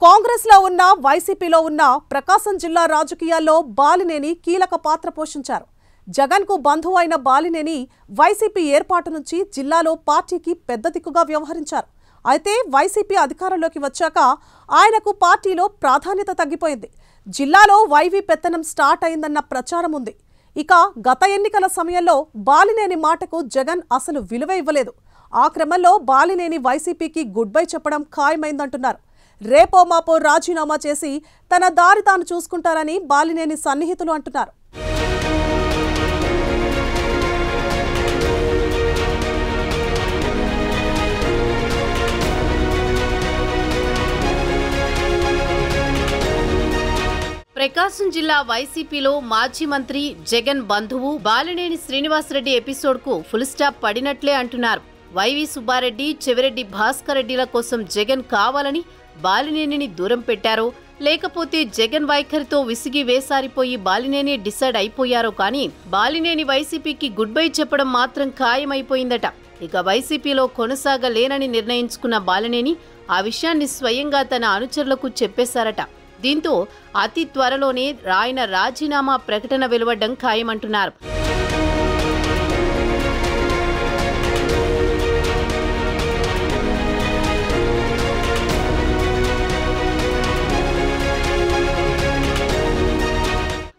కాంగ్రెస్ లో ఉన్న వైసీపీలో ఉన్న ప్రకాశం జిల్లా రాజకీయాల్లో బాలినేని కీలక పాత్ర పోషించారు. జగన్ కు బంధువు అయిన బాలినేని వైసీపీ ఏర్పాటు నుంచి జిల్లాలో పార్టీకి పెద్ద దిక్కుగా వ్యవహరించారు. అయితే వైసీపీ అధికారంలోకి వచ్చాక ఆయనకు పార్టీలో ప్రాధాన్యత తగ్గిపోయింది. జిల్లాలో వైవి పెత్తనం స్టార్ట్ అయిందన్న ప్రచారం ఉంది. ఇక గత ఎన్నికల సమయంలో బాలినేని మాటకు జగన్ అసలు విలువ ఇవ్వలేదు. ఆ క్రమంలో బాలినేని వైసీపీకి గుడ్ బై చెప్పడం ఖాయమైందంటున్నారు. రేపో మాపో రాజీనామా చేసి తన దారి తాను చూసుకుంటారని బాలినేని సన్నిహితులు అంటున్నారు. ప్రకాశం జిల్లా వైసీపీలో మాజీ మంత్రి జగన్ బంధువు బాలినేని శ్రీనివాసరెడ్డి ఎపిసోడ్ కు ఫుల్ స్టాప్ పడినట్లే అంటున్నారు. వైవి సుబ్బారెడ్డి, చెవిరెడ్డి భాస్కర్ రెడ్డిల కోసం జగన్ కావాలని బాలినేనిని దూరం పెట్టారో, లేకపోతే జగన్ వైఖరితో విసిగి వేసారిపోయి బాలినేని డిసైడ్ అయిపోయారో కానీ బాలినేని వైసీపీకి గుడ్ బై చెప్పడం మాత్రం ఖాయమైపోయిందట. ఇక వైసీపీలో కొనసాగలేనని నిర్ణయించుకున్న బాలినేని ఆ విషయాన్ని స్వయంగా తన అనుచరులకు చెప్పేశారట. దీంతో అతి త్వరలోనే ఆయన రాజీనామా ప్రకటన వెలువడ్డం ఖాయమంటున్నారు.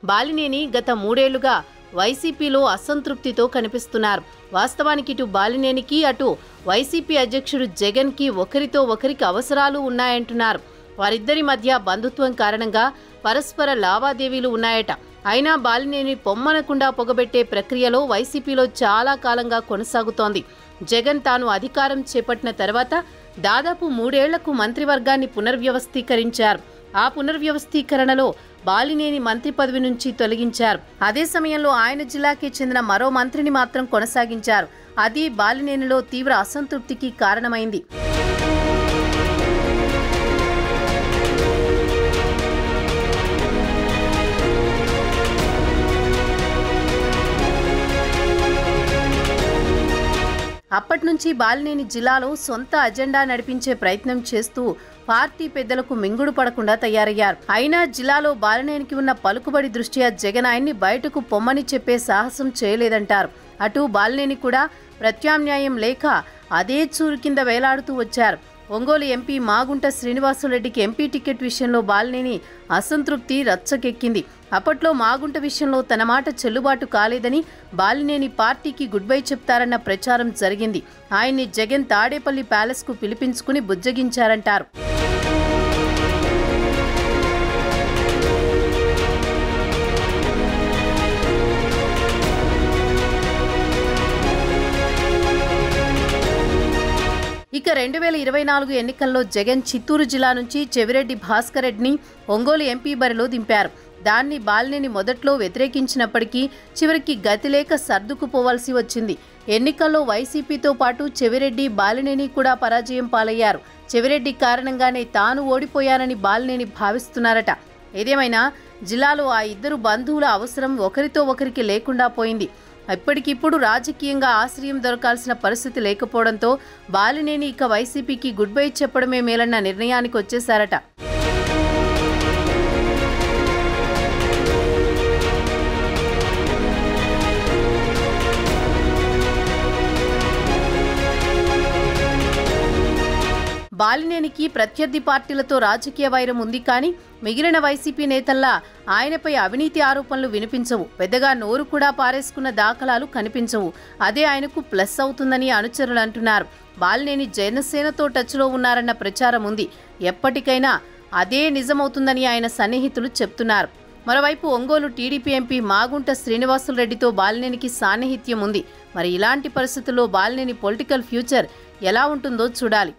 బాలినేని గత 3 ఏళ్లుగా వైసీపీలో అసంతృప్తితో కనిపిస్తున్నారు. వాస్తవానికి ఇటు బాలినేనికి అటు వైసీపీ అధ్యక్షుడు జగన్ కి ఒకరితో ఒకరికి అవసరాలు ఉన్నాయంటున్నారు. వారిద్దరి మధ్య బంధుత్వం కారణంగా పరస్పర లావాదేవీలు ఉన్నాయట. అయినా బాలినేని పొమ్మనకుండా పొగబెట్టే ప్రక్రియలో వైసీపీలో చాలా కాలంగా కొనసాగుతోంది. జగన్ తాను అధికారం చేపట్టిన తర్వాత దాదాపు 3 ఏళ్లకు మంత్రివర్గాన్ని పునర్వ్యవస్థీకరించారు. ఆ పునర్వ్యవస్థీకరణలో బాలినేని మంత్రి పదవి నుంచి తొలగించారు. అదే సమయంలో ఆయన జిల్లాకి చెందిన మరో మంత్రిని మాత్రం కొనసాగించారు. అది బాలినేనిలో తీవ్ర అసంతృప్తికి కారణమైంది. అప్పట్నుంచి బాలినేని జిల్లాలో సొంత అజెండా నడిపించే ప్రయత్నం చేస్తూ పార్టీ పెద్దలకు మింగుడు పడకుండా తయారయ్యారు. అయినా జిల్లాలో బాలినేనికి ఉన్న పలుకుబడి దృష్ట్యా జగన్ ఆయన్ని బయటకు పొమ్మని చెప్పే సాహసం చేయలేదంటారు. అటు బాలినేని కూడా ప్రత్యామ్నాయం లేక అదే చూరు కింద వేలాడుతూ వచ్చారు. ఒంగోలు ఎంపీ మాగుంట శ్రీనివాసరెడ్డికి ఎంపీ టికెట్ విషయంలో బాలినేని అసంతృప్తి రచ్చకెక్కింది. అప్పట్లో మాగుంట విషయంలో తన మాట చెల్లుబాటు కాలేదని బాలినేని పార్టీకి గుడ్ బై చెప్తారన్న ప్రచారం జరిగింది. ఆయన్ని జగన్ తాడేపల్లి ప్యాలెస్ కు పిలిపించుకుని బుజ్జగించారంటారు. ఇక 2024 ఎన్నికల్లో జగన్ చిత్తూరు జిల్లా నుంచి చెవిరెడ్డి భాస్కర్ రెడ్డిని ఒంగోలు ఎంపీ బరిలో దింపారు. దాన్ని బాలినేని మొదట్లో వ్యతిరేకించినప్పటికీ చివరికి గతిలేక సర్దుకుపోవాల్సి వచ్చింది. ఎన్నికల్లో వైసీపీతో పాటు చెవిరెడ్డి, బాలినేని కూడా పరాజయం పాలయ్యారు. చెవిరెడ్డి కారణంగానే తాను ఓడిపోయానని బాలినేని భావిస్తున్నారట. ఏదేమైనా జిల్లాలో ఆ ఇద్దరు బంధువుల అవసరం ఒకరితో ఒకరికి లేకుండా పోయింది. ఇప్పటికిప్పుడు రాజకీయంగా ఆశ్రయం దొరకాల్సిన పరిస్థితి లేకపోవడంతో బాలినేని ఇక వైసీపీకి గుడ్ బై చెప్పడమే మేలన్న నిర్ణయానికి వచ్చేశారట. బాలినేనికి ప్రత్యర్థి పార్టీలతో రాజకీయ వైరం ఉంది కానీ మిగిలిన వైసీపీ నేతల్లా ఆయనపై అవినీతి ఆరోపణలు వినిపించవు. పెద్దగా నోరు కూడా పారేసుకున్న దాఖలాలు కనిపించవు. అదే ఆయనకు ప్లస్ అవుతుందని అనుచరులు అంటున్నారు. బాలినేని జనసేనతో టచ్లో ఉన్నారన్న ప్రచారం ఉంది. ఎప్పటికైనా అదే నిజమవుతుందని ఆయన సన్నిహితులు చెప్తున్నారు. మరోవైపు ఒంగోలు టీడీపీ ఎంపీ మాగుంట శ్రీనివాసరెడ్డితో బాలినేనికి సాన్నిహిత్యం ఉంది. మరి ఇలాంటి పరిస్థితుల్లో బాలినేని పొలిటికల్ ఫ్యూచర్ ఎలా ఉంటుందో చూడాలి.